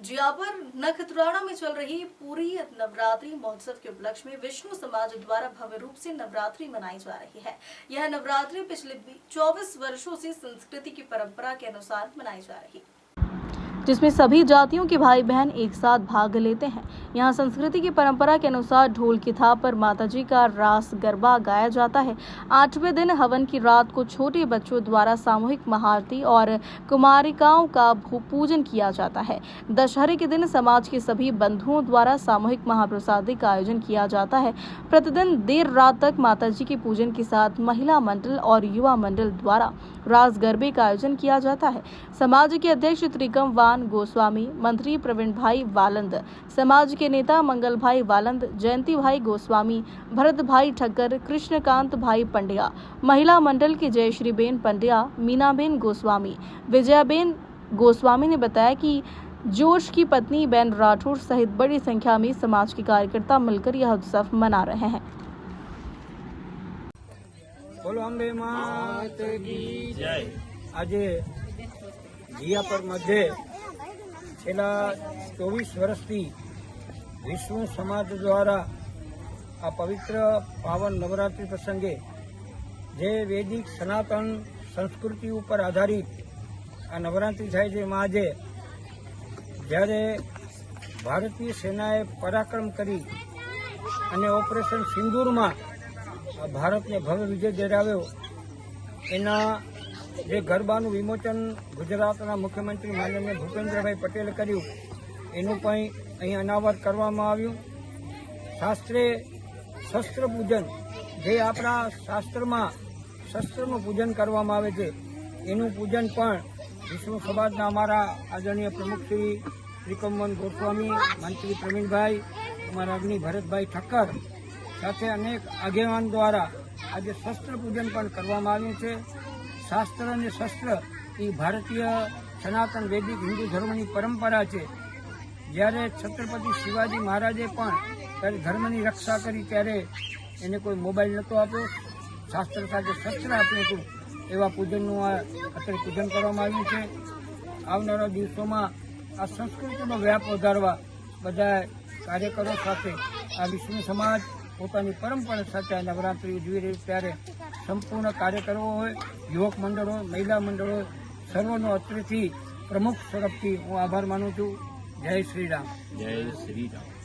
जियावर नखत्राना में चल रही पूरी नवरात्रि महोत्सव के उपलक्ष्य में विष्णु समाज द्वारा भव्य रूप से नवरात्रि मनाई जा रही है। यह नवरात्रि पिछले 24 वर्षों से संस्कृति की परंपरा के अनुसार मनाई जा रही है, जिसमें सभी जातियों के भाई बहन एक साथ भाग लेते हैं। यहाँ संस्कृति की परंपरा के अनुसार ढोल की थाप पर माताजी का रास गरबा गाया जाता है। 8वें दिन हवन की रात को छोटे बच्चों द्वारा सामूहिक महाआरती और कुमारिकाओं का पूजन किया जाता है। दशहरे के दिन समाज के सभी बंधुओं द्वारा सामूहिक महाप्रसादी का आयोजन किया जाता है। प्रतिदिन देर रात तक माताजी के पूजन के साथ महिला मंडल और युवा मंडल द्वारा रास गरबे का आयोजन किया जाता है। समाज के अध्यक्ष त्रिकम गोस्वामी, मंत्री प्रवीण भाई वालंद, समाज के नेता मंगल भाई वालंद, जयंती भाई गोस्वामी, भरत भाई ठक्कर, कृष्णकांत भाई पंड्या, महिला मंडल की जयश्री बेन पंड्या, मीनाबेन गोस्वामी, विजयाबेन गोस्वामी ने बताया कि जोश की पत्नी बेन राठौर सहित बड़ी संख्या में समाज के कार्यकर्ता मिलकर यह उत्सव मना रहे हैं। बोलो अम्बे मात की जय। आज जियापर मध्य छेल्ला 24 વર્ષથી વિષ્ણુ સમાજ દ્વારા આ પવિત્ર પાવન નવરાત્રિ પ્રસંગે જે વૈદિક સનાતન સંસ્કૃતિ ઉપર આધારિત આ નવરાત્રિ થાય છે, એમાં આજે જ્યારે ભારતીય સેનાએ પરાક્રમ કરી અને ઓપરેશન સિંદૂરમાં ભારતને ભવ્ય વિજય દિલાવ્યો, એના જે ગરબાનું વિમોચન ગુજરાતના મુખ્યમંત્રી માનનીય ભૂપેન્દ્રભાઈ પટેલે કર્યું, એનું પણ અહીં અનાવરણ કરવામાં આવ્યું। શાસ્ત્રે શસ્ત્ર પૂજન, જે આપણા શાસ્ત્રમાં શસ્ત્રનું પૂજન કરવામાં આવે છે, એનું પૂજન પણ વિષ્ણુ સમાજના અમારા આદરણીય પ્રમુખ શ્રી ત્રિકમવન ગોસ્વામી, મંત્રી પ્રવીણભાઈ, અમારા અગ્નિ ભરતભાઈ ઠક્કર સાથે અનેક આગેવાન દ્વારા આજે શસ્ત્ર પૂજન પણ કરવામાં આવ્યું છે। શાસ્ત્ર અને શસ્ત્ર એ ભારતીય સનાતન વૈદિક હિન્દુ ધર્મની પરંપરા છે। જ્યારે છત્રપતિ શિવાજી મહારાજે પણ ત્યારે ધર્મની રક્ષા કરી, ત્યારે એને કોઈ મોબાઈલ નહોતો આપ્યો, શાસ્ત્ર સાથે શસ્ત્ર આપ્યું હતું। એવા પૂજનનું આ અત્યારે પૂજન કરવામાં આવ્યું છે। આવનારા દિવસોમાં આ સંસ્કૃતિનો વ્યાપ વધારવા બધા કાર્યકરો સાથે આ વિષ્ણુ સમાજ પોતાની પરંપરા સાથે આ નવરાત્રિ ઉજવી રહી, ત્યારે સંપૂર્ણ કાર્યકરો હોય, યુવક મંડળો, મહિલા મંડળો, સર્વનો અત્રેથી પ્રમુખ તરફથી હું આભાર માનું છું। જય શ્રી રામ। જય શ્રી રામ।